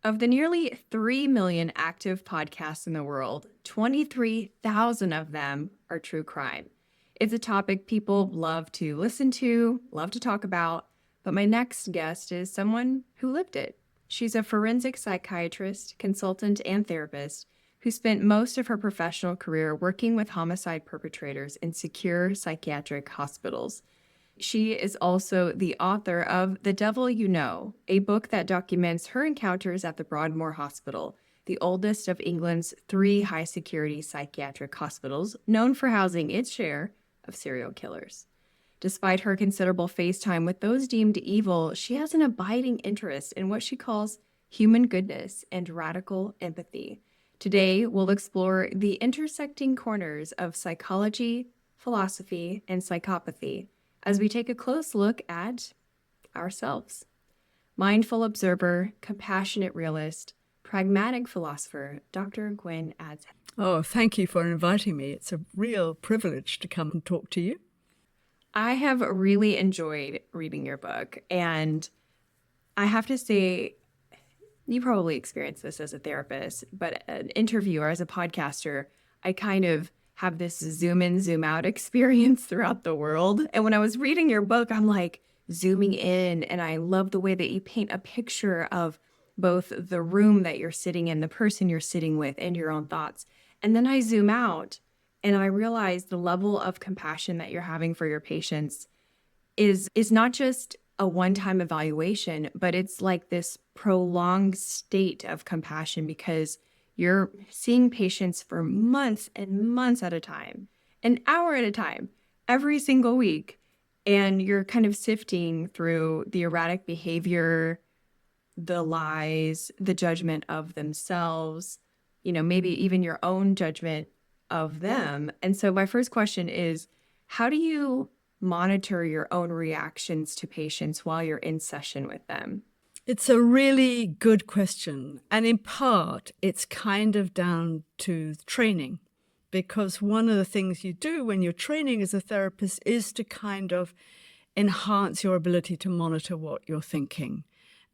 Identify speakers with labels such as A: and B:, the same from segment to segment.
A: Of the nearly 3 million active podcasts in the world, 23,000 of them are true crime. It's a topic people love to listen to, love to talk about, but my next guest is someone who lived it. She's a forensic psychiatrist, consultant, and therapist who spent most of her professional career working with homicide perpetrators in secure psychiatric hospitals. She is also the author of The Devil You Know, a book that documents her encounters at the Broadmoor Hospital, the oldest of England's 3 high-security psychiatric hospitals, known for housing its share of serial killers. Despite her considerable face time with those deemed evil, she has an abiding interest in what she calls human goodness and radical empathy. Today, we'll explore the intersecting corners of psychology, philosophy, and psychopathy as we take a close look at ourselves. Mindful observer, compassionate realist, pragmatic philosopher, Dr. Gwen Adshead.
B: Oh, thank you for inviting me. It's a real privilege to come and talk to you.
A: I have really enjoyed reading your book, and I have to say, you probably experienced this as a therapist, but an interviewer, as a podcaster, I kind of have this zoom in, zoom out experience throughout the world. And when I was reading your book, I'm like zooming in, and I love the way that you paint a picture of both the room that you're sitting in, the person you're sitting with, and your own thoughts. And then I zoom out and I realize the level of compassion that you're having for your patients is not just a one-time evaluation, but it's like this prolonged state of compassion because you're seeing patients for months and months at a time, an hour at a time, every single week. And you're kind of sifting through the erratic behavior, the lies, the judgment of themselves, maybe even your own judgment of them. And so my first question is, how do you monitor your own reactions to patients while you're in session with them?
B: It's a really good question. And in part, it's kind of down to training, because one of the things you do when you're training as a therapist is to kind of enhance your ability to monitor what you're thinking.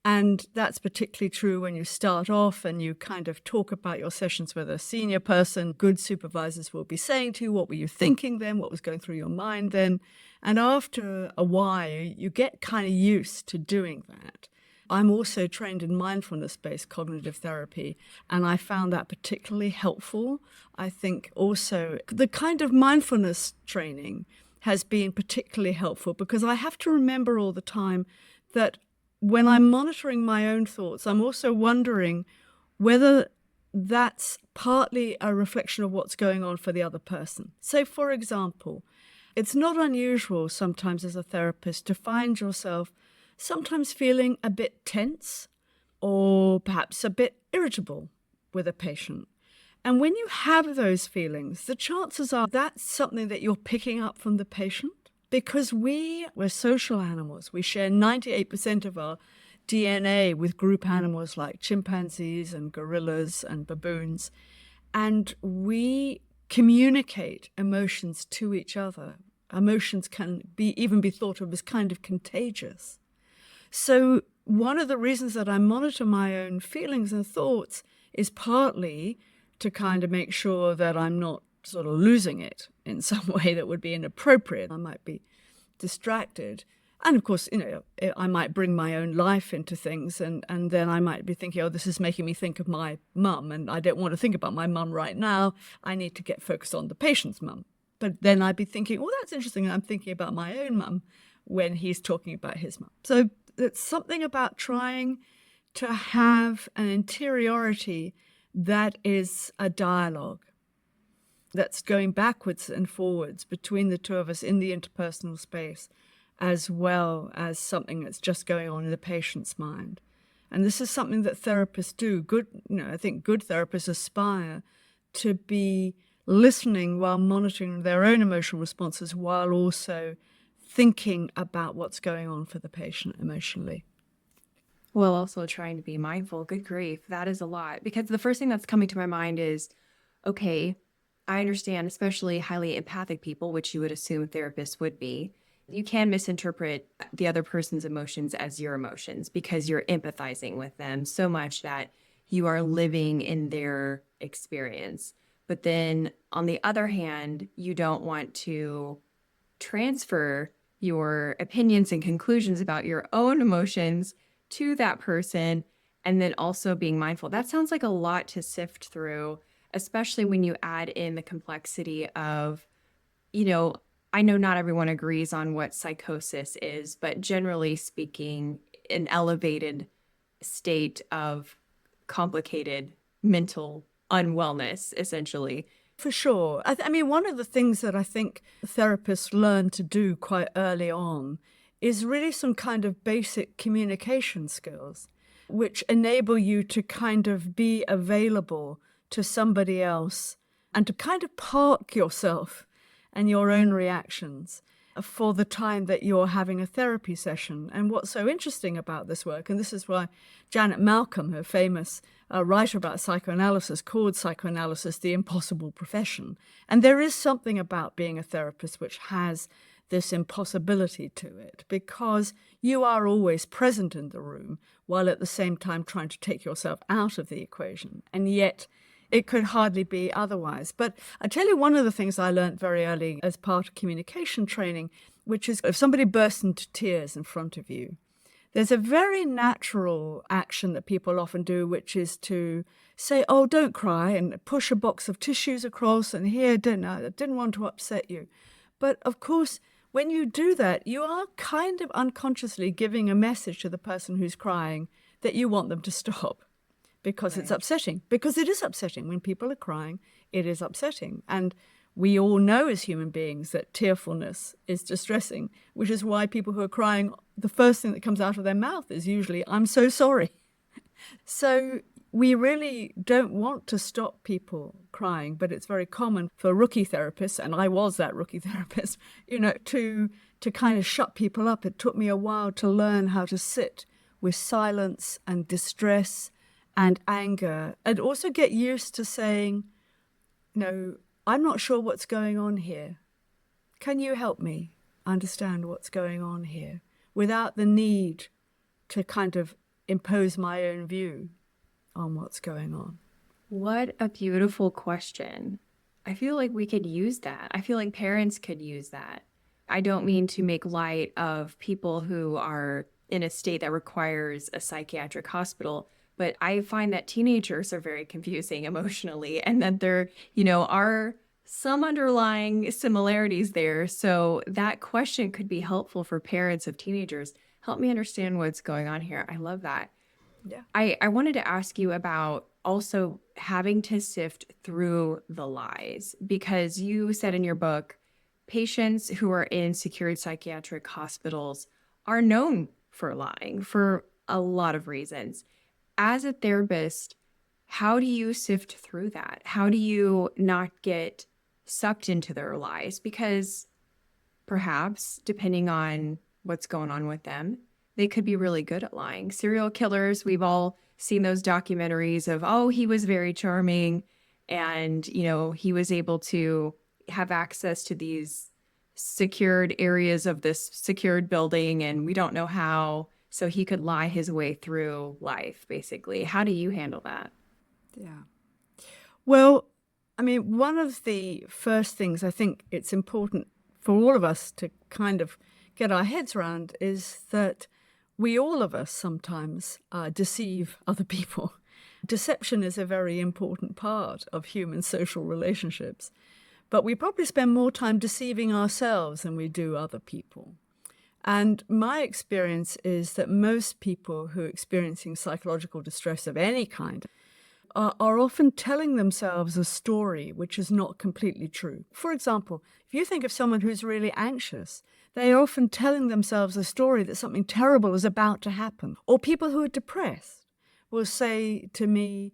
B: And that's particularly true when you start off and you kind of talk about your sessions with a senior person. Good supervisors will be saying to you, what were you thinking then? What was going through your mind then? And after a while, you get kind of used to doing that. I'm also trained in mindfulness-based cognitive therapy, and I found that particularly helpful. I think also the kind of mindfulness training has been particularly helpful because I have to remember all the time that when I'm monitoring my own thoughts, I'm also wondering whether that's partly a reflection of what's going on for the other person. So, for example, it's not unusual sometimes as a therapist to find yourself sometimes feeling a bit tense or perhaps a bit irritable with a patient. And when you have those feelings, the chances are that's something that you're picking up from the patient. Because we're social animals. We share 98% of our DNA with group animals like chimpanzees and gorillas and baboons. And we communicate emotions to each other. Emotions can even be thought of as kind of contagious. So one of the reasons that I monitor my own feelings and thoughts is partly to kind of make sure that I'm not sort of losing it in some way that would be inappropriate. I might be distracted. And of course, I might bring my own life into things and then I might be thinking, oh, this is making me think of my mum and I don't want to think about my mum right now. I need to get focused on the patient's mum. But then I'd be thinking, oh, that's interesting. I'm thinking about my own mum when he's talking about his mum. So it's something about trying to have an interiority that is a dialogue that's going backwards and forwards between the two of us in the interpersonal space, as well as something that's just going on in the patient's mind. And this is something that therapists do. I think good therapists aspire to be listening while monitoring their own emotional responses, while also thinking about what's going on for the patient emotionally.
A: Well, also trying to be mindful. Good grief, that is a lot. Because the first thing that's coming to my mind is, okay, I understand, especially highly empathic people, which you would assume therapists would be, You can misinterpret the other person's emotions as your emotions because you're empathizing with them so much that you are living in their experience. But then on the other hand, you don't want to transfer your opinions and conclusions about your own emotions to that person, and then also being mindful. That sounds like a lot to sift through, especially when you add in the complexity of, you know, I know not everyone agrees on what psychosis is, but generally speaking, an elevated state of complicated mental unwellness, essentially.
B: For sure. I mean, one of the things that I think therapists learn to do quite early on is really some kind of basic communication skills, which enable you to kind of be available to somebody else and to kind of park yourself and your own reactions for the time that you're having a therapy session. And what's so interesting about this work, and this is why Janet Malcolm, her famous writer about psychoanalysis, called psychoanalysis the impossible profession. And there is something about being a therapist which has this impossibility to it, because you are always present in the room while at the same time trying to take yourself out of the equation. And yet it could hardly be otherwise. But I tell you, one of the things I learned very early as part of communication training, which is if somebody bursts into tears in front of you, there's a very natural action that people often do, which is to say, oh, don't cry, and push a box of tissues across, and here, I didn't want to upset you. But of course, when you do that, you are kind of unconsciously giving a message to the person who's crying that you want them to stop. Because It's upsetting. Because it is upsetting. When people are crying, it is upsetting. And we all know as human beings that tearfulness is distressing, which is why people who are crying, the first thing that comes out of their mouth is usually, I'm so sorry. So we really don't want to stop people crying, but it's very common for rookie therapists, and I was that rookie therapist, to kind of shut people up. It took me a while to learn how to sit with silence and distress and anger, and also get used to saying, no, I'm not sure what's going on here. Can you help me understand what's going on here without the need to kind of impose my own view on what's going on?
A: What a beautiful question. I feel like we could use that. I feel like parents could use that. I don't mean to make light of people who are in a state that requires a psychiatric hospital, but I find that teenagers are very confusing emotionally, and that there, are some underlying similarities there. So that question could be helpful for parents of teenagers. Help me understand what's going on here. I love that.
B: Yeah.
A: I wanted to ask you about also having to sift through the lies, because you said in your book, patients who are in secured psychiatric hospitals are known for lying for a lot of reasons. As a therapist, how do you sift through that? How do you not get sucked into their lies? Because perhaps, depending on what's going on with them, they could be really good at lying. Serial killers, we've all seen those documentaries of, oh, he was very charming and, he was able to have access to these secured areas of this secured building and we don't know how. So he could lie his way through life, basically. How do you handle that?
B: Yeah. Well, I mean, one of the first things I think it's important for all of us to kind of get our heads around is that all of us sometimes deceive other people. Deception is a very important part of human social relationships, but we probably spend more time deceiving ourselves than we do other people. And my experience is that most people who are experiencing psychological distress of any kind are often telling themselves a story which is not completely true. For example, if you think of someone who's really anxious, they are often telling themselves a story that something terrible is about to happen. Or people who are depressed will say to me,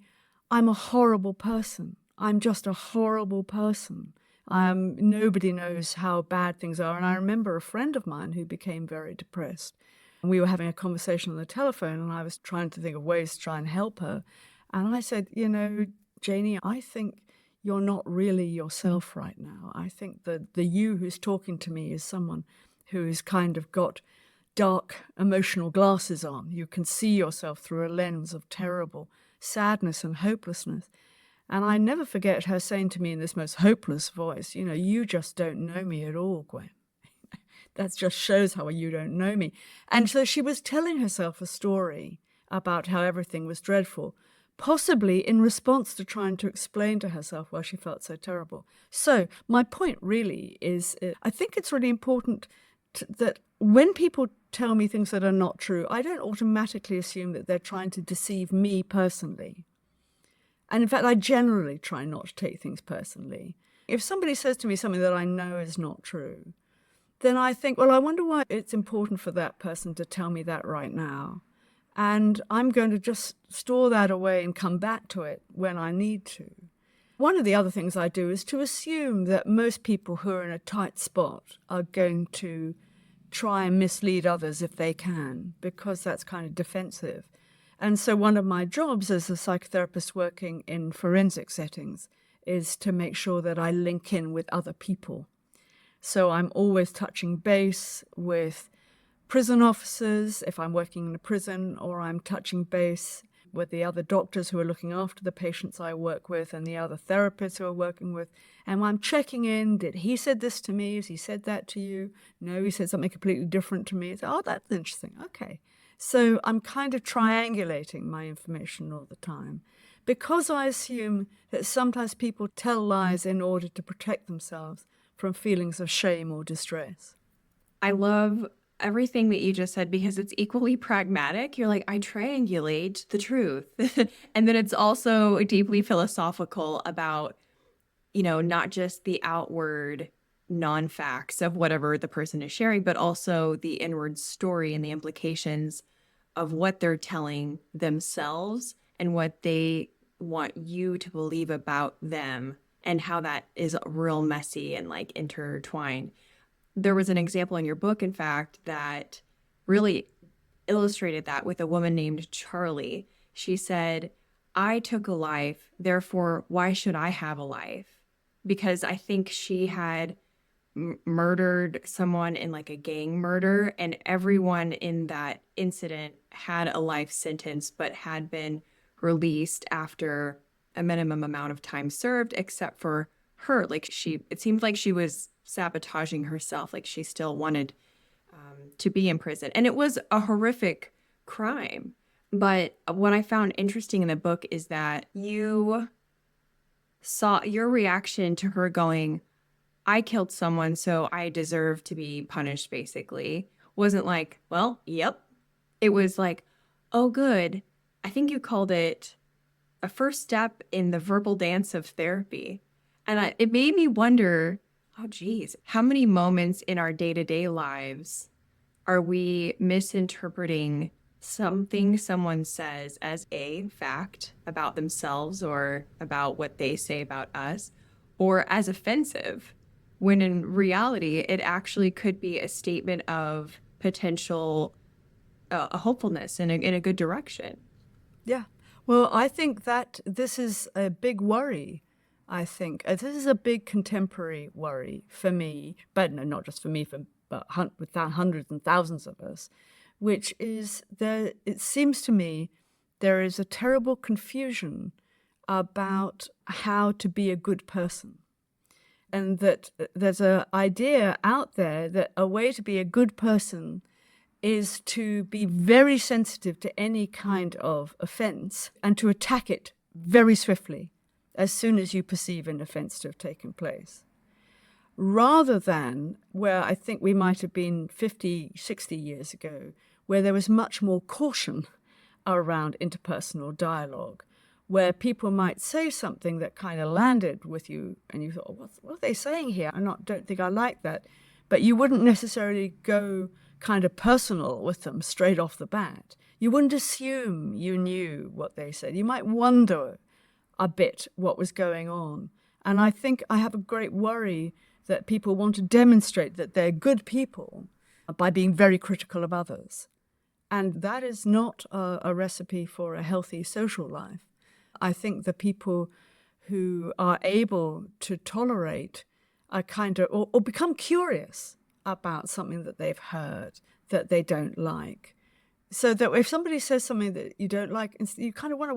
B: I'm a horrible person. I'm just a horrible person. Nobody knows how bad things are. And I remember a friend of mine who became very depressed. And we were having a conversation on the telephone, and I was trying to think of ways to try and help her. And I said, Janie, I think you're not really yourself right now. I think that the you who's talking to me is someone who's kind of got dark emotional glasses on. You can see yourself through a lens of terrible sadness and hopelessness. And I never forget her saying to me in this most hopeless voice, you just don't know me at all, Gwen. That just shows how you don't know me. And so she was telling herself a story about how everything was dreadful, possibly in response to trying to explain to herself why she felt so terrible. So my point really is, I think it's really important that when people tell me things that are not true, I don't automatically assume that they're trying to deceive me personally. And in fact, I generally try not to take things personally. If somebody says to me something that I know is not true, then I think, well, I wonder why it's important for that person to tell me that right now. And I'm going to just store that away and come back to it when I need to. One of the other things I do is to assume that most people who are in a tight spot are going to try and mislead others if they can, because that's kind of defensive. And so one of my jobs as a psychotherapist working in forensic settings is to make sure that I link in with other people. So I'm always touching base with prison officers if I'm working in a prison, or I'm touching base with the other doctors who are looking after the patients I work with and the other therapists who are working with. And I'm checking in, did he said this to me? Has he said that to you? No, he said something completely different to me. So, that's interesting. Okay. So I'm kind of triangulating my information all the time, because I assume that sometimes people tell lies in order to protect themselves from feelings of shame or distress.
A: I love everything that you just said, because it's equally pragmatic. You're like, I triangulate the truth. And then it's also deeply philosophical about, not just the outward non-facts of whatever the person is sharing, but also the inward story and the implications of what they're telling themselves and what they want you to believe about them, and how that is real messy and like intertwined. There was an example in your book, in fact, that really illustrated that with a woman named Charlie. She said, I took a life, therefore, why should I have a life? Because I think she had murdered someone in like a gang murder, and everyone in that incident had a life sentence but had been released after a minimum amount of time served, except for her. Like it seemed like she was sabotaging herself, like she still wanted to be in prison. And it was a horrific crime. But what I found interesting in the book is that you saw your reaction to her going, I killed someone, so I deserve to be punished, basically. Wasn't like, well, yep. It was like, oh, good. I think you called it a first step in the verbal dance of therapy. And it made me wonder, oh, geez, how many moments in our day-to-day lives are we misinterpreting something someone says as a fact about themselves or about what they say about us, or as offensive, when in reality, it actually could be a statement of potential a hopefulness in a good direction.
B: Yeah. Well, I think that this is a big worry. I think this is a big contemporary worry for me, but no, not just for me, but with hundreds and thousands of us, which is there. It seems to me there is a terrible confusion about how to be a good person. And that there's an idea out there that a way to be a good person is to be very sensitive to any kind of offense and to attack it very swiftly as soon as you perceive an offense to have taken place. Rather than where I think we might have been 50, 60 years ago, where there was much more caution around interpersonal dialogue, where people might say something that kind of landed with you and you thought, oh, what are they saying here? Don't think I like that. But you wouldn't necessarily go kind of personal with them straight off the bat. You wouldn't assume you knew what they said. You might wonder a bit what was going on. And I think I have a great worry that people want to demonstrate that they're good people by being very critical of others. And that is not a recipe for a healthy social life. I think the people who are able to tolerate a kind of, or become curious about something that they've heard that they don't like. So that if somebody says something that you don't like, you kind of wonder,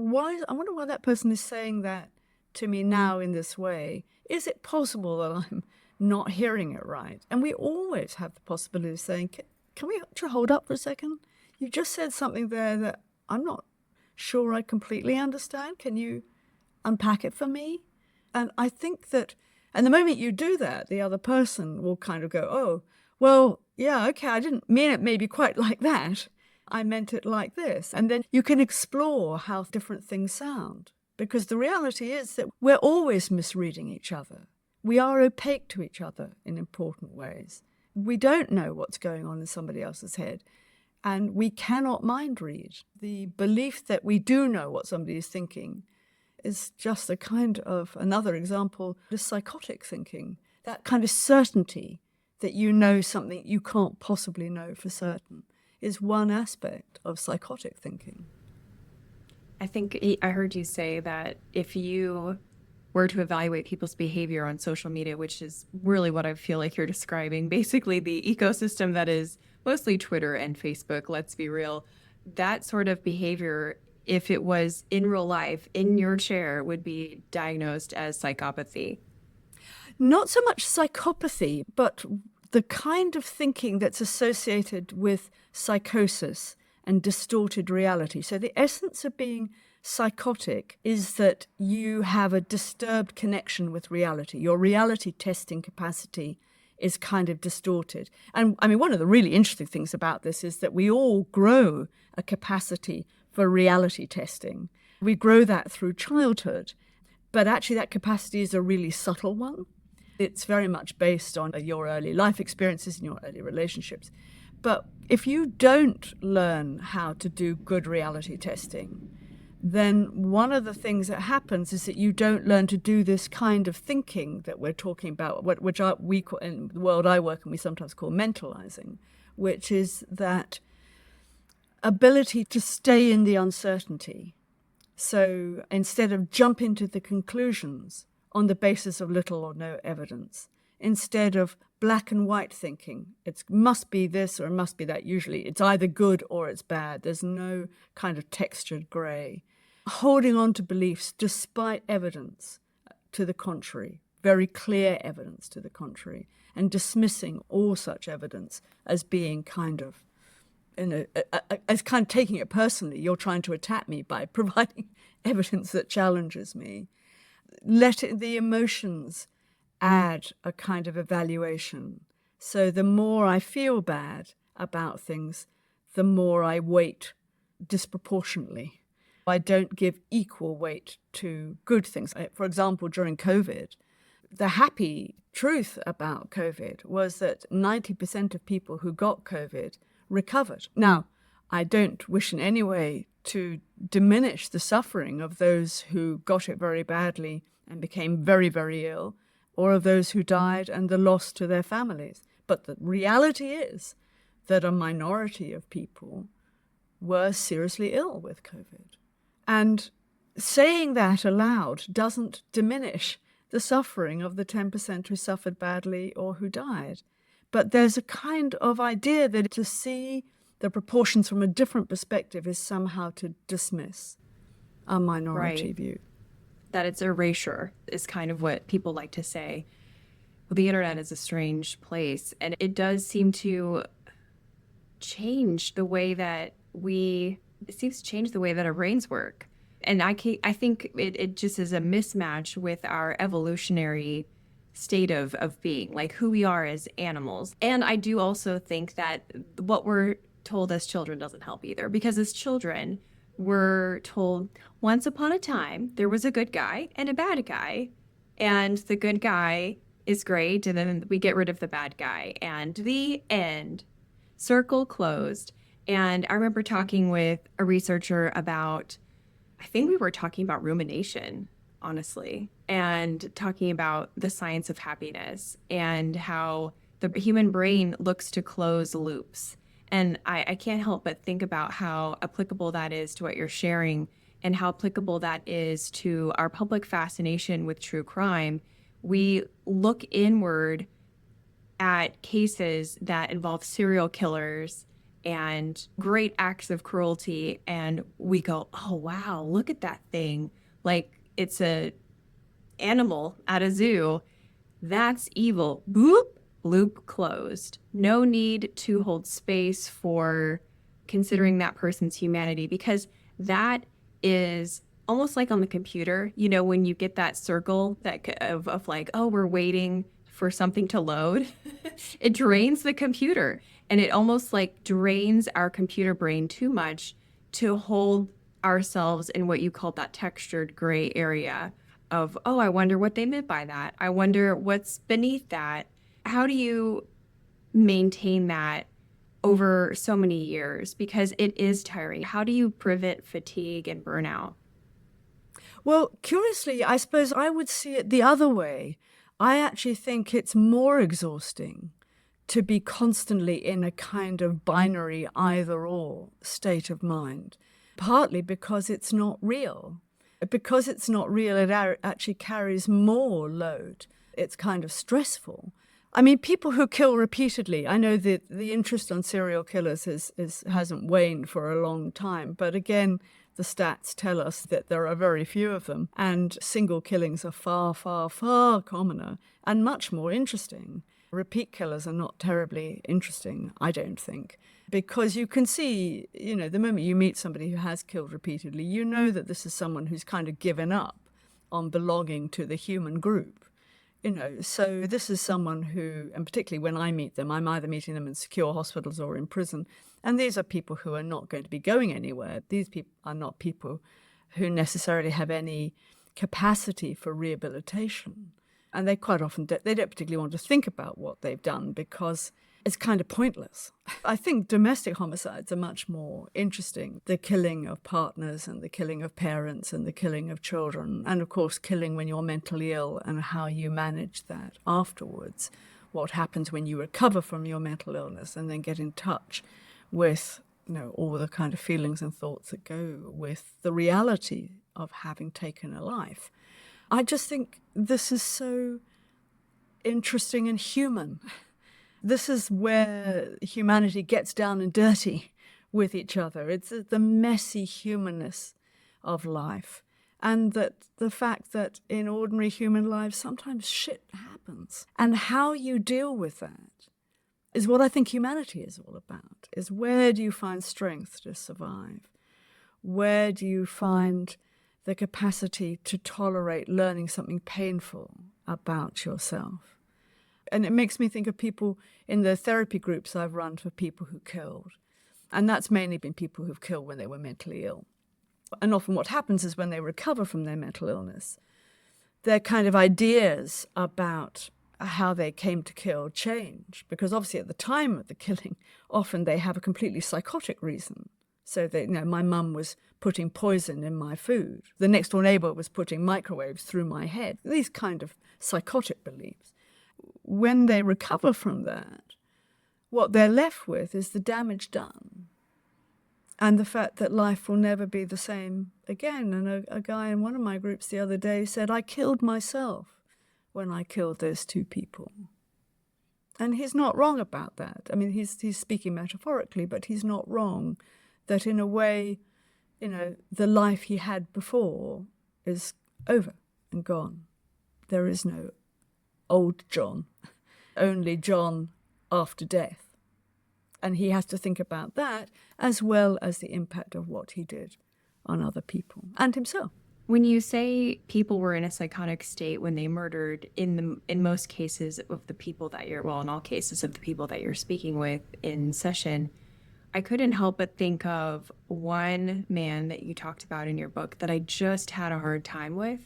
B: I wonder why that person is saying that to me now in this way. Is it possible that I'm not hearing it right? And we always have the possibility of saying, can we hold up for a second? You just said something there that I'm not sure I completely understand. Can you unpack it for me? And I think that, and the moment you do that, the other person will kind of go, oh, well, yeah, okay, I didn't mean it maybe quite like that. I meant it like this. And then you can explore how different things sound. Because the reality is that we're always misreading each other. We are opaque to each other in important ways. We don't know what's going on in somebody else's head. And we cannot mind read. The belief that we do know what somebody is thinking is just a kind of another example of psychotic thinking. That kind of certainty that you know something you can't possibly know for certain is one aspect of psychotic thinking.
A: I think I heard you say that if you were to evaluate people's behavior on social media, which is really what I feel like you're describing, basically the ecosystem that is mostly Twitter and Facebook, let's be real, that sort of behavior, if it was in real life, in your chair, would be diagnosed as psychopathy.
B: Not so much psychopathy, but the kind of thinking that's associated with psychosis and distorted reality. So the essence of being psychotic is that you have a disturbed connection with reality. Your reality testing capacity is kind of distorted. And I mean, one of the really interesting things about this is that we all grow a capacity for reality testing. We grow that through childhood, but actually that capacity is a really subtle one. It's very much based on your early life experiences and your early relationships. But if you don't learn how to do good reality testing, then one of the things that happens is that you don't learn to do this kind of thinking that we're talking about, which we call, in the world I work in, we sometimes call mentalizing, which is that ability to stay in the uncertainty. So instead of jump into the conclusions on the basis of little or no evidence, instead of black and white thinking, it must be this or it must be that. Usually it's either good or it's bad. There's no kind of textured grey. Holding on to beliefs despite evidence to the contrary, very clear evidence to the contrary, and dismissing all such evidence as being kind of, as kind of taking it personally. You're trying to attack me by providing evidence that challenges me. Let the emotions add a kind of evaluation. So the more I feel bad about things, the more I weight disproportionately. I don't give equal weight to good things. For example, during COVID, the happy truth about COVID was that 90% of people who got COVID recovered. Now, I don't wish in any way to diminish the suffering of those who got it very badly and became very, very ill, or of those who died and the loss to their families. But the reality is that a minority of people were seriously ill with COVID. And saying that aloud doesn't diminish the suffering of the 10% who suffered badly or who died. But there's a kind of idea that to see the proportions from a different perspective is somehow to dismiss a minority view.
A: That it's erasure is kind of what people like to say. Well, the internet is a strange place, and it does seem to change the way that our brains work. And I think it just is a mismatch with our evolutionary state of being, like who we are as animals. And I do also think that what we're told as children doesn't help either, because as children, we're told once upon a time there was a good guy and a bad guy, and the good guy is great, and then we get rid of the bad guy, and the end. Circle closed. And I remember talking with a researcher about, I think we were talking about rumination, honestly, and talking about the science of happiness and how the human brain looks to close loops. And I can't help but think about how applicable that is to what you're sharing, and how applicable that is to our public fascination with true crime. We look inward at cases that involve serial killers and great acts of cruelty, and we go, oh, wow, look at that thing. Like it's a animal at a zoo. That's evil. Boop, loop closed. No need to hold space for considering that person's humanity, because that is almost like on the computer, when you get that circle of like, oh, we're waiting for something to load. It drains the computer, and it almost like drains our computer brain too much to hold ourselves in what you call that textured gray area of, oh, I wonder what they meant by that. I wonder what's beneath that. How do you maintain that over so many years? Because it is tiring. How do you prevent fatigue and burnout?
B: Well, curiously, I suppose I would see it the other way. I actually think it's more exhausting to be constantly in a kind of binary either-or state of mind, partly because it's not real. Because it's not real, it actually carries more load. It's kind of stressful. I mean, people who kill repeatedly, I know that the interest on serial killers hasn't waned for a long time, but again, the stats tell us that there are very few of them, and single killings are far, far, far commoner and much more interesting. Repeat killers are not terribly interesting, I don't think, because you can see, the moment you meet somebody who has killed repeatedly, you know that this is someone who's kind of given up on belonging to the human group. So this is someone who, and particularly when I meet them, I'm either meeting them in secure hospitals or in prison. And these are people who are not going to be going anywhere. These people are not people who necessarily have any capacity for rehabilitation. And they quite often, they don't particularly want to think about what they've done because it's kind of pointless. I think domestic homicides are much more interesting. The killing of partners and the killing of parents and the killing of children. And of course, killing when you're mentally ill and how you manage that afterwards. What happens when you recover from your mental illness and then get in touch with, all the kind of feelings and thoughts that go with the reality of having taken a life. I just think this is so interesting and human. This is where humanity gets down and dirty with each other. It's the messy humanness of life. And that the fact that in ordinary human lives, sometimes shit happens. And how you deal with that is what I think humanity is all about, is where do you find strength to survive? Where do you find the capacity to tolerate learning something painful about yourself? And it makes me think of people in the therapy groups I've run for people who killed. And that's mainly been people who've killed when they were mentally ill. And often what happens is when they recover from their mental illness, their kind of ideas about how they came to kill change. Because obviously at the time of the killing, often they have a completely psychotic reason. So my mum was putting poison in my food. The next door neighbor was putting microwaves through my head. These kind of psychotic beliefs. When they recover from that, what they're left with is the damage done and the fact that life will never be the same again. And a guy in one of my groups the other day said, I killed myself when I killed those two people. And he's not wrong about that. I mean, he's speaking metaphorically, but he's not wrong that in a way, the life he had before is over and gone. There is no old John, only John after death. And he has to think about that as well as the impact of what he did on other people and himself.
A: When you say people were in a psychotic state when they murdered, in most cases of the people that in all cases of the people that you're speaking with in session, I couldn't help but think of one man that you talked about in your book that I just had a hard time with.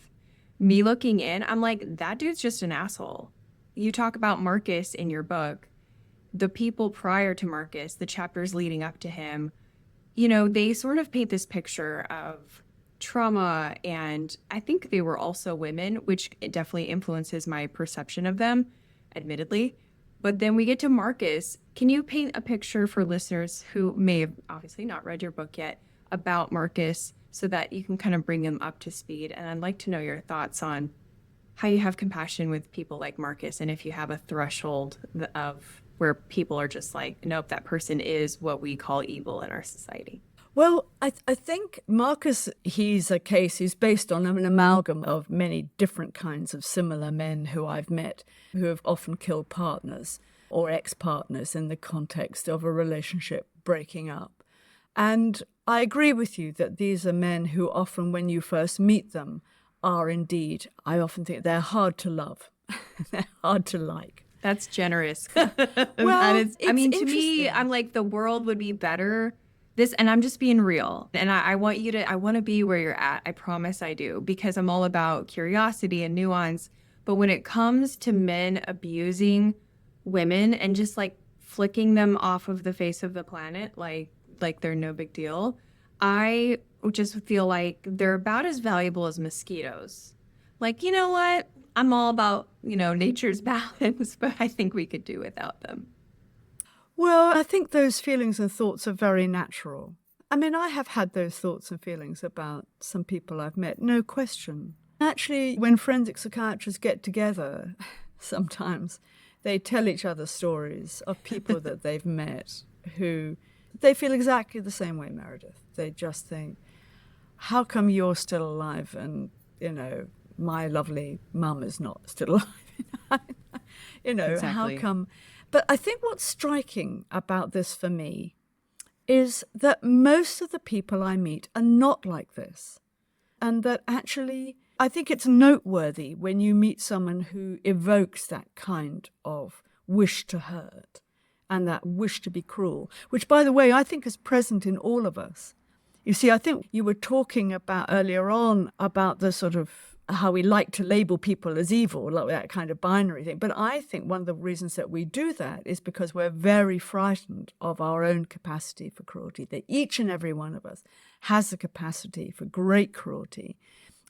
A: Me looking in, I'm like, that dude's just an asshole. You talk about Marcus in your book. The people prior to Marcus, the chapters leading up to him, they sort of paint this picture of trauma, and I think they were also women, which definitely influences my perception of them, admittedly. But then we get to Marcus. Can you paint a picture for listeners who may have obviously not read your book yet about Marcus so that you can kind of bring them up to speed? And I'd like to know your thoughts on how you have compassion with people like Marcus, and if you have a threshold of where people are just like, nope, that person is what we call evil in our society.
B: Well, I think Marcus, he's based on an amalgam of many different kinds of similar men who I've met who have often killed partners or ex-partners in the context of a relationship breaking up. And I agree with you that these are men who often, when you first meet them, are indeed, I often think they're hard to love. They're hard to like.
A: That's generous.
B: Well,
A: I mean, to me,
B: interesting.
A: I'm like, the world would be better. And I'm just being real. And I want I want to be where you're at. I promise I do, because I'm all about curiosity and nuance. But when it comes to men abusing women and just like flicking them off of the face of the planet, like they're no big deal, I just feel like they're about as valuable as mosquitoes. Like, you know what? I'm all about, nature's balance, but I think we could do without them.
B: Well, I think those feelings and thoughts are very natural. I mean, I have had those thoughts and feelings about some people I've met, no question. Actually, when forensic psychiatrists get together, sometimes they tell each other stories of people that they've met who they feel exactly the same way, Meredith. They just think, how come you're still alive and, my lovely mum is not still alive?
A: Exactly.
B: How come? But I think what's striking about this for me is that most of the people I meet are not like this. And that actually, I think it's noteworthy when you meet someone who evokes that kind of wish to hurt and that wish to be cruel, which, by the way, I think is present in all of us. You see, I think you were talking about earlier on about the sort of how we like to label people as evil, like that kind of binary thing. But I think one of the reasons that we do that is because we're very frightened of our own capacity for cruelty, that each and every one of us has the capacity for great cruelty.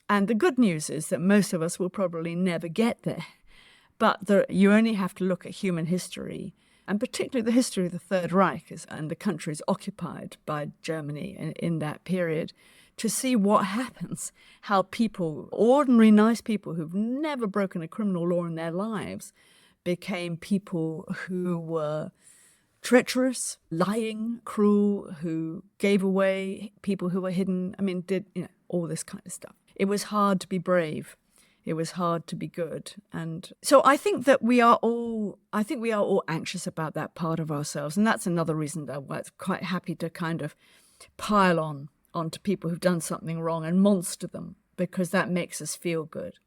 B: And the good news is that most of us will probably never get there. But you only have to look at human history, and particularly the history of the Third Reich and the countries occupied by Germany in that period, to see what happens, how people, ordinary nice people who've never broken a criminal law in their lives, became people who were treacherous, lying, cruel, who gave away people who were hidden. I mean, did all this kind of stuff. It was hard to be brave. It was hard to be good. And so I think that we are all anxious about that part of ourselves. And that's another reason that I'm quite happy to kind of pile onto people who've done something wrong and monster them, because that makes us feel good.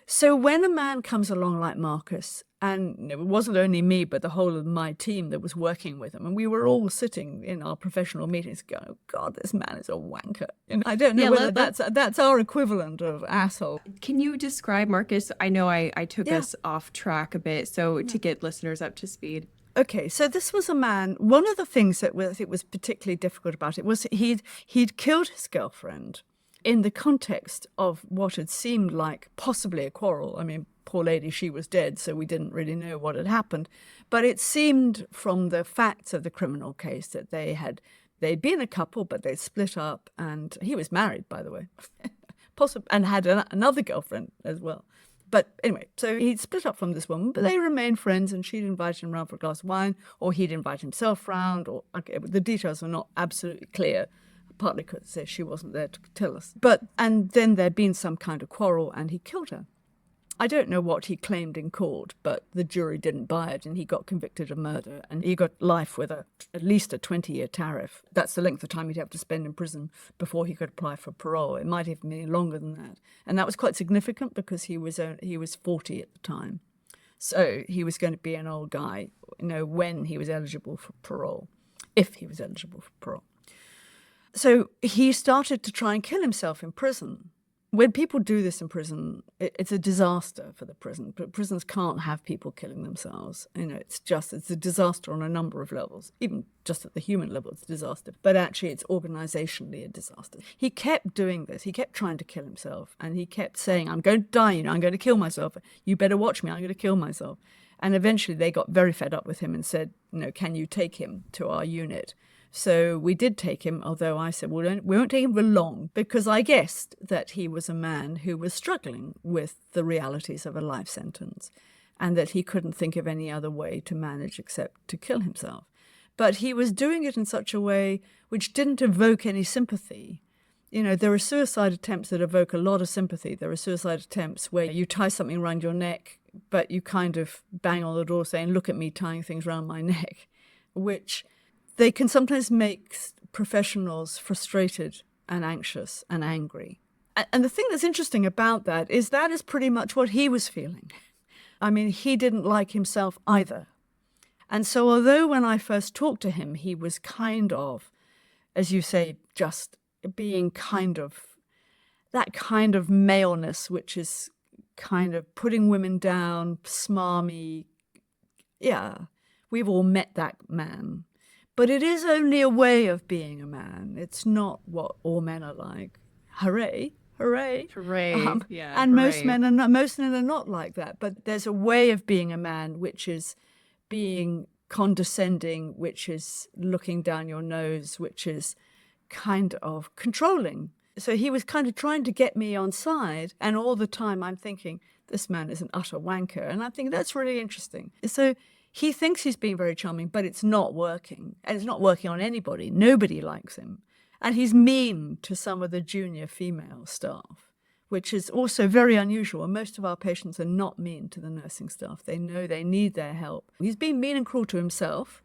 B: So when a man comes along like Marcus, and it wasn't only me, but the whole of my team that was working with him, and we were all sitting in our professional meetings going, oh God, this man is a wanker. And I don't know whether that's our equivalent of asshole.
A: Can you describe Marcus? I know I took us off track a bit, so to get listeners up to speed.
B: Okay, so this was a man, one of the things that I think was particularly difficult about it was he'd killed his girlfriend in the context of what had seemed like possibly a quarrel. I mean, poor lady, she was dead, so we didn't really know what had happened. But it seemed from the facts of the criminal case that they'd been a couple, but they'd split up, and he was married, by the way, and had another girlfriend as well. But anyway, so he'd split up from this woman, but they remained friends, and she'd invite him round for a glass of wine, or he'd invite himself round, the details are not absolutely clear, partly because she wasn't there to tell us. And then there'd been some kind of quarrel, and he killed her. I don't know what he claimed in court, but the jury didn't buy it, and he got convicted of murder, and he got life with at least a 20-year tariff. That's the length of time he'd have to spend in prison before he could apply for parole. It might even be longer than that. And that was quite significant because he was 40 at the time. So he was going to be an old guy, when he was eligible for parole, if he was eligible for parole. So he started to try and kill himself in prison. When people do this in prison, it's a disaster for the prison. But prisons can't have people killing themselves. It's a disaster on a number of levels. Even just at the human level, it's a disaster. But actually, it's organizationally a disaster. He kept doing this. He kept trying to kill himself. And he kept saying, I'm going to die, I'm going to kill myself. You better watch me, I'm going to kill myself. And eventually they got very fed up with him and said, can you take him to our unit? So we did take him, although I said, well, we won't take him for long, because I guessed that he was a man who was struggling with the realities of a life sentence and that he couldn't think of any other way to manage except to kill himself. But he was doing it in such a way which didn't evoke any sympathy. You know, there are suicide attempts that evoke a lot of sympathy. There are suicide attempts where you tie something around your neck, but you kind of bang on the door saying, look at me tying things around my neck, which they can sometimes make professionals frustrated and anxious and angry. And the thing that's interesting about that is pretty much what he was feeling. I mean, he didn't like himself either. And so although when I first talked to him, he was kind of, as you say, just being kind of that kind of maleness, which is kind of putting women down, smarmy. Yeah, we've all met that man. But it is only a way of being a man. It's not what all men are like. Hooray, hooray.
A: Hooray. Yeah.
B: And
A: hooray.
B: most men are not like that. But there's a way of being a man which is being condescending, which is looking down your nose, which is kind of controlling. So he was kind of trying to get me on side, and all the time I'm thinking, this man is an utter wanker. And I think that's really interesting. So he thinks he's being very charming, but it's not working. And it's not working on anybody. Nobody likes him. And he's mean to some of the junior female staff, which is also very unusual. Most of our patients are not mean to the nursing staff. They know they need their help. He's being mean and cruel to himself,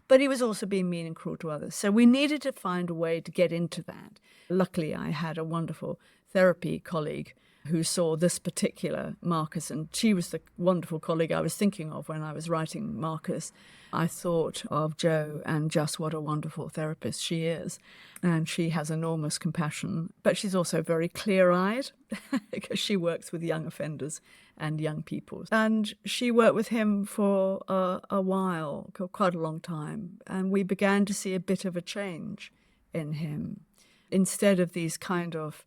B: but he was also being mean and cruel to others. So we needed to find a way to get into that. Luckily, I had a wonderful therapy colleague who saw this particular Marcus, and she was the wonderful colleague I was thinking of when I was writing Marcus. I thought of Jo and just what a wonderful therapist she is. And she has enormous compassion, but she's also very clear-eyed because she works with young offenders and young people. And she worked with him for a while, quite a long time, and we began to see a bit of a change in him. Instead of these kind of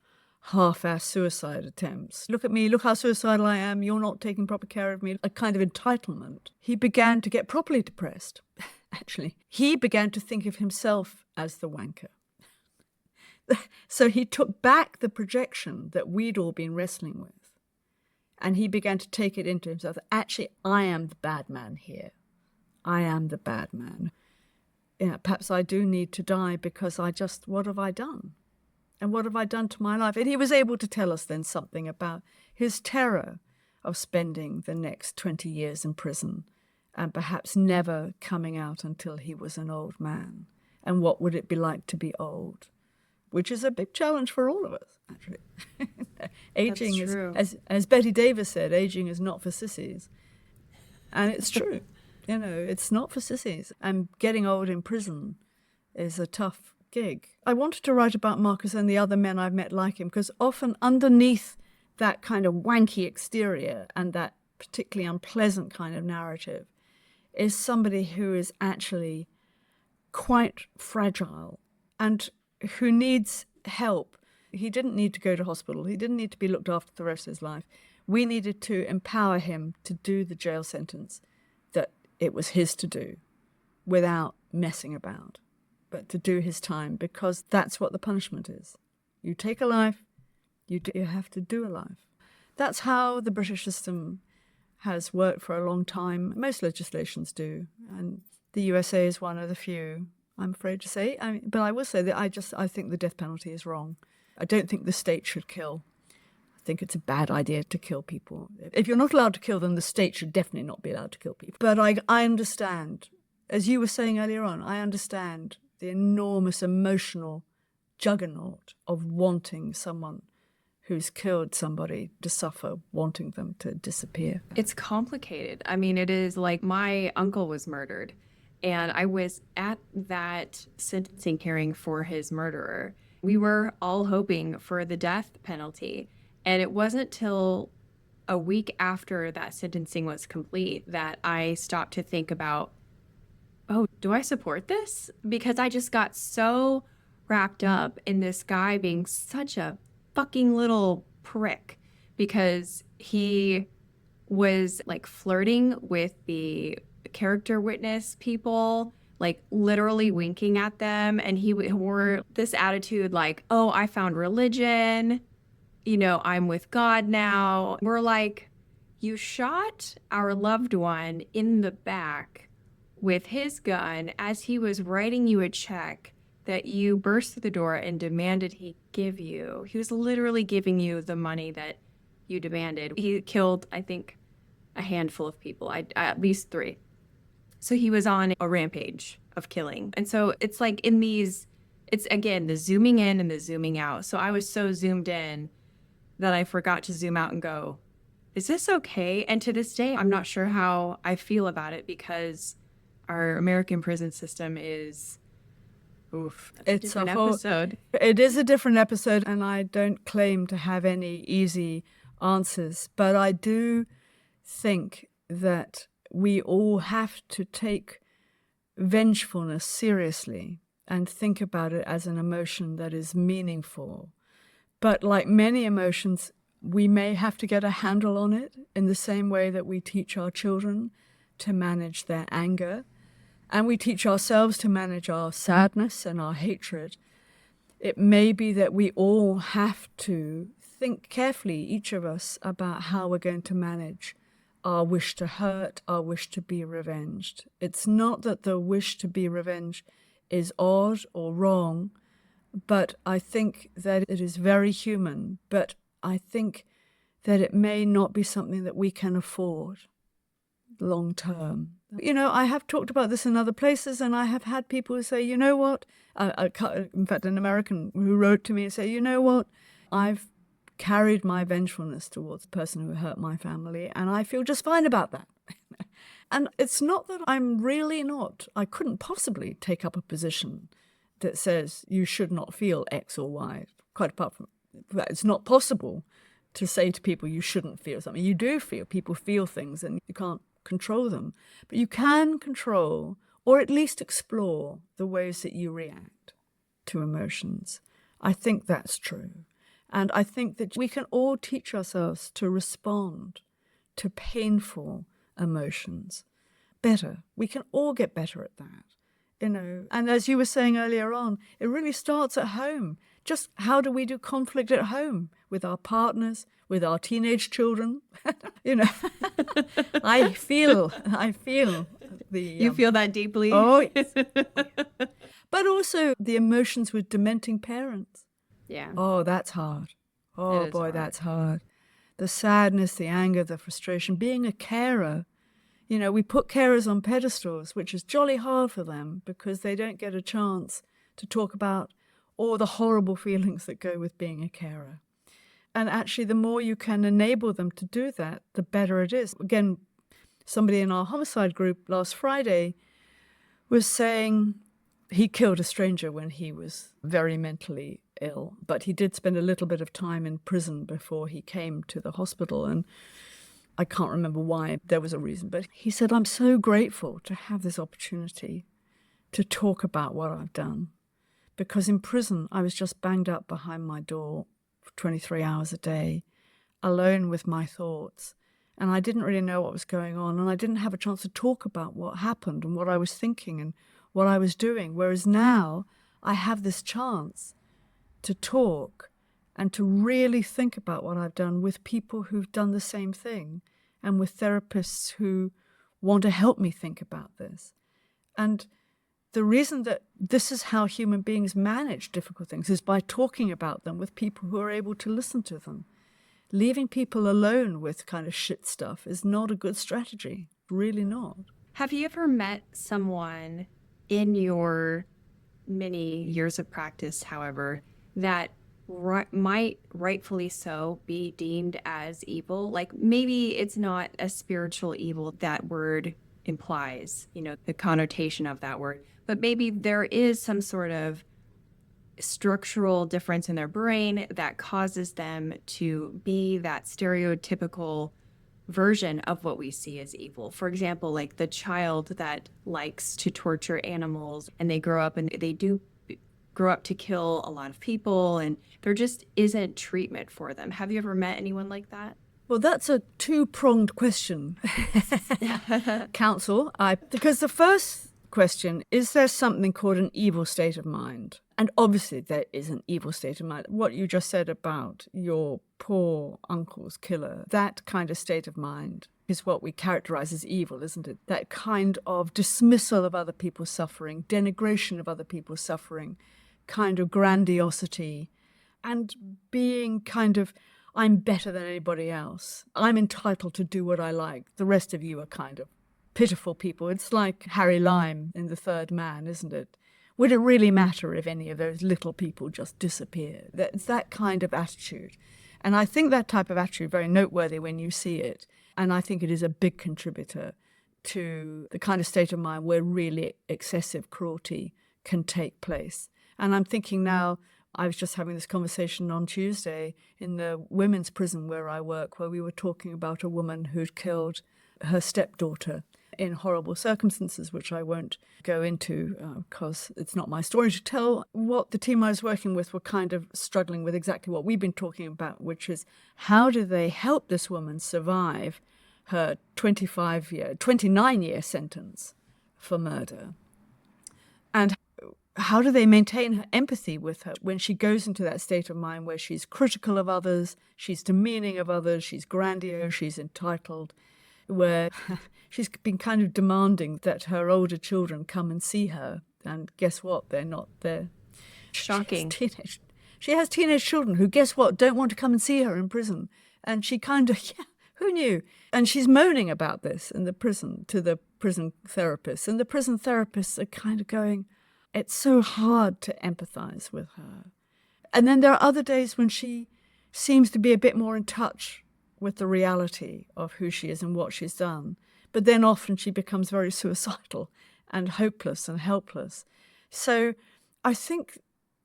B: half-assed suicide attempts. Look at me, look how suicidal I am, you're not taking proper care of me. A kind of entitlement. He began to get properly depressed, actually. He began to think of himself as the wanker. So he took back the projection that we'd all been wrestling with, and he began to take it into himself. Actually, I am the bad man here. I am the bad man. Yeah, perhaps I do need to die because what have I done? And what have I done to my life? And he was able to tell us then something about his terror of spending the next 20 years in prison and perhaps never coming out until he was an old man. And what would it be like to be old? Which is a big challenge for all of us, actually. Aging is, as Betty Davis said, aging is not for sissies. And it's true. You know, it's not for sissies. And getting old in prison is a tough gig. I wanted to write about Marcus and the other men I've met like him, because often underneath that kind of wanky exterior and that particularly unpleasant kind of narrative is somebody who is actually quite fragile and who needs help. He didn't need to go to hospital. He didn't need to be looked after the rest of his life. We needed to empower him to do the jail sentence that it was his to do without messing about, but to do his time, because that's what the punishment is. You take a life, you have to do a life. That's how the British system has worked for a long time. Most legislations do, and the USA is one of the few, I'm afraid to say. But I will say that I think the death penalty is wrong. I don't think the state should kill. I think it's a bad idea to kill people. If you're not allowed to kill them, the state should definitely not be allowed to kill people. But I understand, as you were saying earlier on, I understand the enormous emotional juggernaut of wanting someone who's killed somebody to suffer, wanting them to disappear.
A: It's complicated. I mean, it is like my uncle was murdered, and I was at that sentencing hearing for his murderer. We were all hoping for the death penalty, and it wasn't till a week after that sentencing was complete that I stopped to think about, oh, do I support this? Because I just got so wrapped up in this guy being such a fucking little prick, because he was like flirting with the character witness people like literally winking at them. And he wore this attitude like, oh, I found religion. You know, I'm with God now. We're like, you shot our loved one in the back with his gun as he was writing you a check that you burst through the door and demanded he give you. He was literally giving you the money that you demanded. He killed, I think, a handful of people, at least 3. So he was on a rampage of killing. And so it's like in these, it's again, the zooming in and the zooming out. So I was so zoomed in that I forgot to zoom out and go, is this okay? And to this day, I'm not sure how I feel about it because our American prison system is, oof,
B: It's a whole
A: episode.
B: It is a different episode, and I don't claim to have any easy answers, but I do think that we all have to take vengefulness seriously and think about it as an emotion that is meaningful. But like many emotions, we may have to get a handle on it in the same way that we teach our children to manage their anger, and we teach ourselves to manage our sadness and our hatred. It may be that we all have to think carefully, each of us, about how we're going to manage our wish to hurt, our wish to be revenged. It's not that the wish to be revenged is odd or wrong, but I think that it is very human. But I think that it may not be something that we can afford long term. You know, I have talked about this in other places, and I have had people who say, you know what, in fact, an American who wrote to me and say, you know what, I've carried my vengefulness towards the person who hurt my family, and I feel just fine about that. And it's not that I couldn't possibly take up a position that says you should not feel X or Y. Quite apart from that, it's not possible to say to people you shouldn't feel something. You do feel, people feel things, and you can't control them. But you can control, or at least explore, the ways that you react to emotions. I think that's true. And I think that we can all teach ourselves to respond to painful emotions better. We can all get better at that, you know. And as you were saying earlier on, it really starts at home. Just how do we do conflict at home with our partners, with our teenage children? You know, I feel the...
A: You feel that deeply?
B: Oh, yes. But also the emotions with dementing parents.
A: Yeah.
B: Oh, that's hard. Oh, boy,
A: hard.
B: That's hard. The sadness, the anger, the frustration. Being a carer, you know, we put carers on pedestals, which is jolly hard for them because they don't get a chance to talk about all the horrible feelings that go with being a carer. And actually, the more you can enable them to do that, the better it is. Again, somebody in our homicide group last Friday was saying he killed a stranger when he was very mentally ill, but he did spend a little bit of time in prison before he came to the hospital, and I can't remember why. There was a reason, but he said, I'm so grateful to have this opportunity to talk about what I've done, because in prison I was just banged up behind my door for 23 hours a day, alone with my thoughts, and I didn't really know what was going on, and I didn't have a chance to talk about what happened and what I was thinking and what I was doing, whereas now I have this chance to talk and to really think about what I've done with people who've done the same thing, and with therapists who want to help me think about this. And the reason that this is how human beings manage difficult things is by talking about them with people who are able to listen to them. Leaving people alone with kind of shit stuff is not a good strategy, really not.
A: Have you ever met someone in your many years of practice, however, that might rightfully so be deemed as evil? Like maybe it's not a spiritual evil that word implies, you know, the connotation of that word, but maybe there is some sort of structural difference in their brain that causes them to be that stereotypical version of what we see as evil. For example, like the child that likes to torture animals, and they grow up and they do grow up to kill a lot of people, and there just isn't treatment for them. Have you ever met anyone like that?
B: Well, that's a two-pronged question, counsel. Because the first question, is there something called an evil state of mind? And obviously there is an evil state of mind. What you just said about your poor uncle's killer, that kind of state of mind is what we characterize as evil, isn't it? That kind of dismissal of other people's suffering, denigration of other people's suffering, kind of grandiosity, and being kind of, I'm better than anybody else. I'm entitled to do what I like. The rest of you are kind of pitiful people. It's like Harry Lime in The Third Man, isn't it? Would it really matter if any of those little people just disappeared? It's that kind of attitude. And I think that type of attitude is very noteworthy when you see it. And I think it is a big contributor to the kind of state of mind where really excessive cruelty can take place. And I'm thinking now, I was just having this conversation on Tuesday in the women's prison where I work, where we were talking about a woman who'd killed her stepdaughter in horrible circumstances, which I won't go into because it's not my story to tell. What the team I was working with were kind of struggling with exactly what we've been talking about, which is how do they help this woman survive her 29-year sentence for murder? And how do they maintain her empathy with her when she goes into that state of mind where she's critical of others, she's demeaning of others, she's grandiose, she's entitled, where she's been kind of demanding that her older children come and see her. And guess what? They're not there.
A: Shocking.
B: She has teenage children who, guess what, don't want to come and see her in prison. And she kind of, who knew? And she's moaning about this in the prison to the prison therapists. And the prison therapists are kind of going, it's so hard to empathize with her. And then there are other days when she seems to be a bit more in touch with the reality of who she is and what she's done. But then often she becomes very suicidal and hopeless and helpless. So I think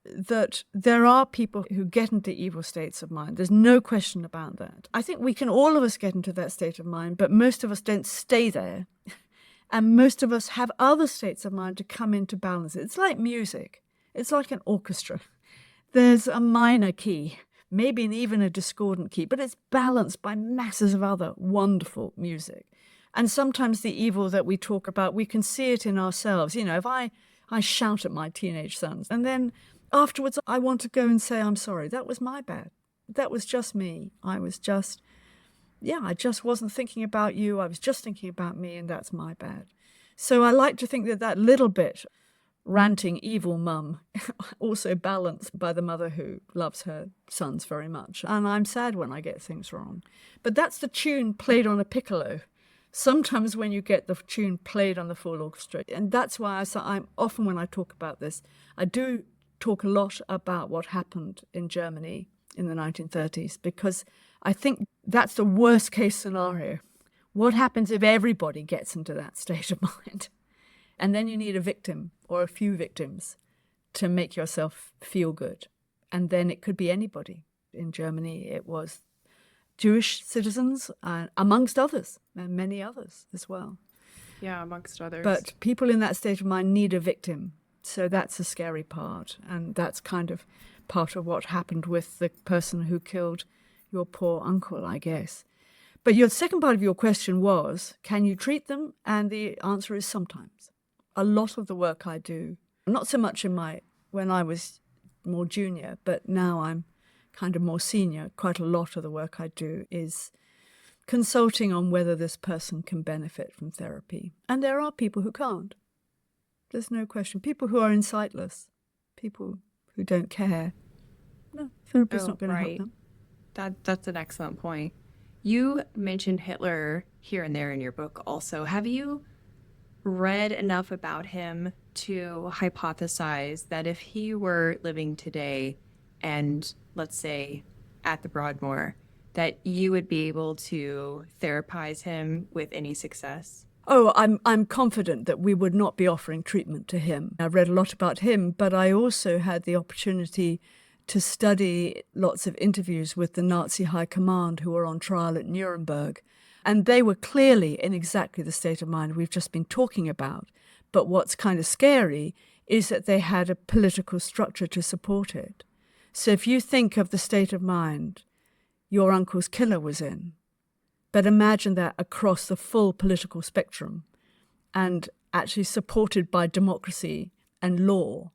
B: that there are people who get into evil states of mind. There's no question about that. I think we can, all of us, get into that state of mind, but most of us don't stay there. And most of us have other states of mind to come in to balance it. It's like music. It's like an orchestra. There's a minor key, maybe even a discordant key, but it's balanced by masses of other wonderful music. And sometimes the evil that we talk about, we can see it in ourselves. You know, if I shout at my teenage sons, and then afterwards I want to go and say, I'm sorry, that was my bad. That was just me. I just wasn't thinking about you. I was just thinking about me, and that's my bad. So I like to think that little bit ranting evil mum, also balanced by the mother who loves her sons very much. And I'm sad when I get things wrong. But that's the tune played on a piccolo. Sometimes when you get the tune played on the full orchestra. And that's why I'm often, when I talk about this, I do talk a lot about what happened in Germany in the 1930s, because I think that's the worst case scenario. What happens if everybody gets into that state of mind? And then you need a victim or a few victims to make yourself feel good. And then it could be anybody. In Germany, it was Jewish citizens, amongst others, and many others as well.
A: Yeah, amongst others.
B: But people in that state of mind need a victim. So that's a scary part. And that's kind of part of what happened with the person who killed your poor uncle, I guess. But your second part of your question was, can you treat them? And the answer is sometimes. A lot of the work I do, not so much when I was more junior, but now I'm kind of more senior, quite a lot of the work I do is consulting on whether this person can benefit from therapy. And there are people who can't. There's no question. People who are insightless, people who don't care. No, therapy's not going to help them.
A: That's an excellent point. You mentioned Hitler here and there in your book also. Have you read enough about him to hypothesize that if he were living today and, let's say, at the Broadmoor, that you would be able to therapize him with any success?
B: Oh, I'm confident that we would not be offering treatment to him. I've read a lot about him, but I also had the opportunity to study lots of interviews with the Nazi high command who were on trial at Nuremberg. And they were clearly in exactly the state of mind we've just been talking about. But what's kind of scary is that they had a political structure to support it. So if you think of the state of mind your uncle's killer was in, but imagine that across the full political spectrum, and actually supported by democracy and law.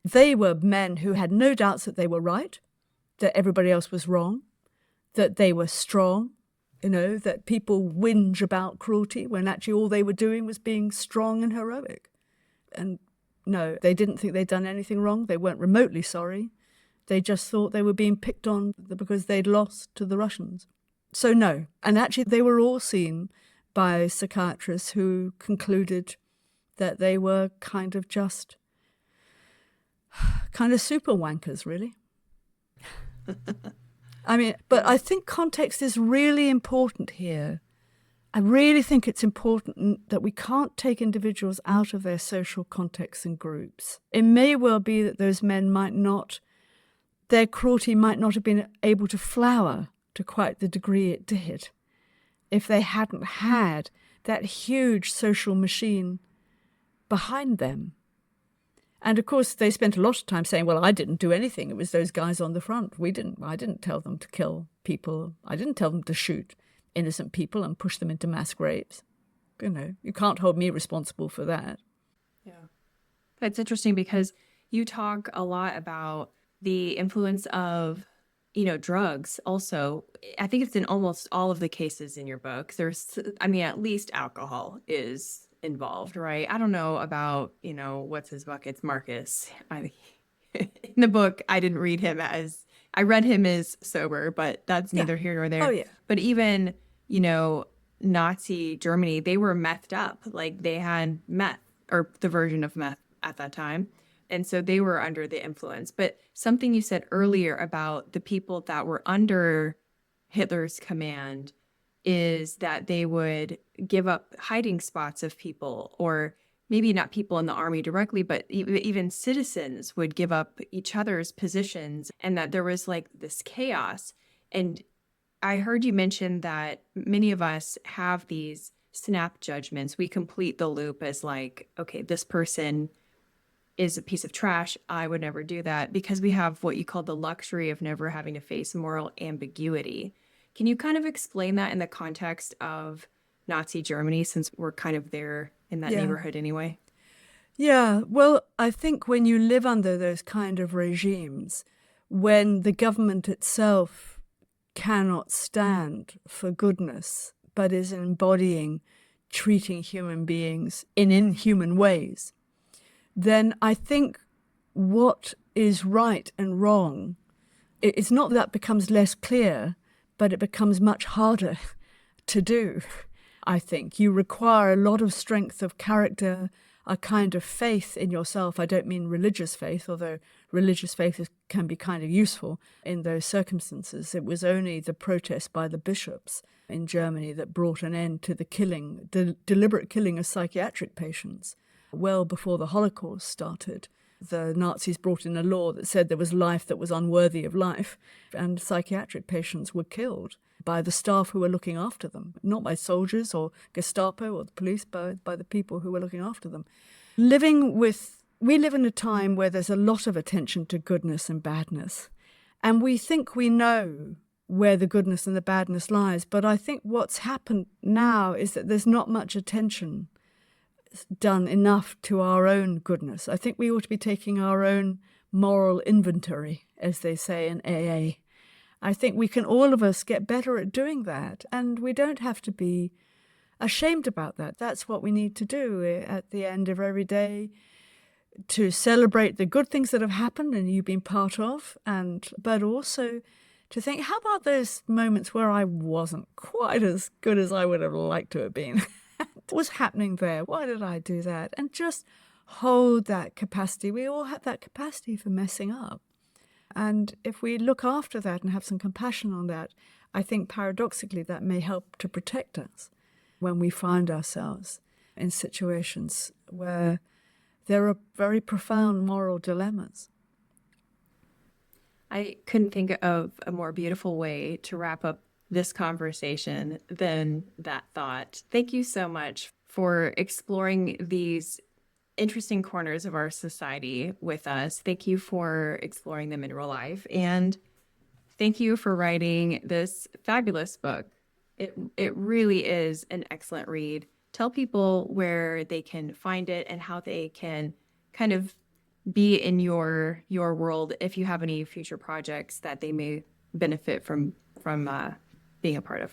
B: They were men who had no doubts that they were right, that everybody else was wrong, that they were strong, that people whinge about cruelty when actually all they were doing was being strong and heroic. And no, they didn't think they'd done anything wrong. They weren't remotely sorry. They just thought they were being picked on because they'd lost to the Russians. So no. And actually they were all seen by psychiatrists who concluded that they were kind of super wankers, really. But I think context is really important here. I really think it's important that we can't take individuals out of their social contexts and groups. It may well be that those men their cruelty might not have been able to flower to quite the degree it did if they hadn't had that huge social machine behind them. And of course, they spent a lot of time saying, well, I didn't do anything. It was those guys on the front. I didn't tell them to kill people. I didn't tell them to shoot innocent people and push them into mass graves. You can't hold me responsible for that.
A: Yeah. It's interesting because you talk a lot about the influence of, drugs also. I think it's in almost all of the cases in your book. At least alcohol is involved, right? I don't know about, what's his buckets, Marcus. In the book, I read him as sober, but that's neither here nor there.
B: Oh, yeah.
A: But even, Nazi Germany, they were methed up. Like they had meth, or the version of meth at that time. And so they were under the influence. But something you said earlier about the people that were under Hitler's command is that they would give up hiding spots of people, or maybe not people in the army directly, but even citizens would give up each other's positions, and that there was like this chaos. And I heard you mention that many of us have these snap judgments. We complete the loop as like, okay, this person is a piece of trash. I would never do that, because we have what you call the luxury of never having to face moral ambiguity. Can you kind of explain that in the context of Nazi Germany, since we're kind of there in that neighborhood anyway?
B: Yeah, well, I think when you live under those kind of regimes, when the government itself cannot stand for goodness, but is embodying treating human beings in inhuman ways, then I think what is right and wrong, it's not that becomes less clear, but it becomes much harder to do. I think you require a lot of strength of character, a kind of faith in yourself. I don't mean religious faith, although religious faith can be kind of useful in those circumstances. It was only the protest by the bishops in Germany that brought an end to the killing, the deliberate killing of psychiatric patients. Well before the Holocaust started, the Nazis brought in a law that said there was life that was unworthy of life, and psychiatric patients were killed by the staff who were looking after them, not by soldiers or Gestapo or the police, but by the people who were looking after them. We live in a time where there's a lot of attention to goodness and badness, and we think we know where the goodness and the badness lies, but I think what's happened now is that there's not much attention done enough to our own goodness. I think we ought to be taking our own moral inventory, as they say in AA. I think we can, all of us, get better at doing that, and we don't have to be ashamed about that. That's what we need to do at the end of every day, to celebrate the good things that have happened and you've been part of, but also to think, how about those moments where I wasn't quite as good as I would have liked to have been? What was happening there? Why did I do that? And just hold that capacity. We all have that capacity for messing up. And if we look after that and have some compassion on that, I think paradoxically that may help to protect us when we find ourselves in situations where there are very profound moral dilemmas.
A: I couldn't think of a more beautiful way to wrap up this conversation than that thought. Thank you so much for exploring these interesting corners of our society with us. Thank you for exploring them in real life. And thank you for writing this fabulous book. It really is an excellent read. tell people where they can find it and how they can kind of be in your world if you have any future projects that they may benefit from being a part of.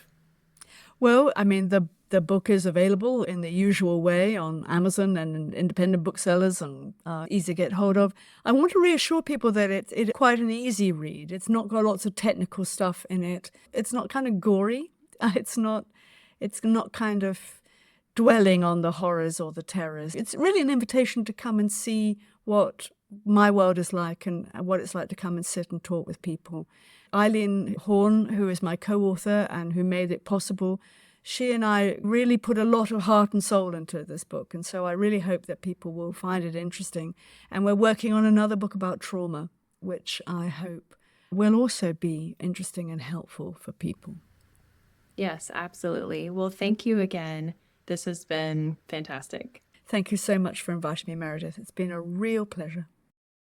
B: Well, I mean, the book is available in the usual way on Amazon and independent booksellers and easy to get hold of. I want to reassure people that it's quite an easy read. It's not got lots of technical stuff in it. It's not kind of gory. It's not kind of dwelling on the horrors or the terrors. It's really an invitation to come and see what my world is like and what it's like to come and sit and talk with people. Eileen Horn, who is my co-author and who made it possible, she and I really put a lot of heart and soul into this book. And so I really hope that people will find it interesting. And we're working on another book about trauma, which I hope will also be interesting and helpful for people.
A: Yes, absolutely. Well, thank you again. This has been fantastic.
B: Thank you so much for inviting me, Meredith. It's been a real pleasure.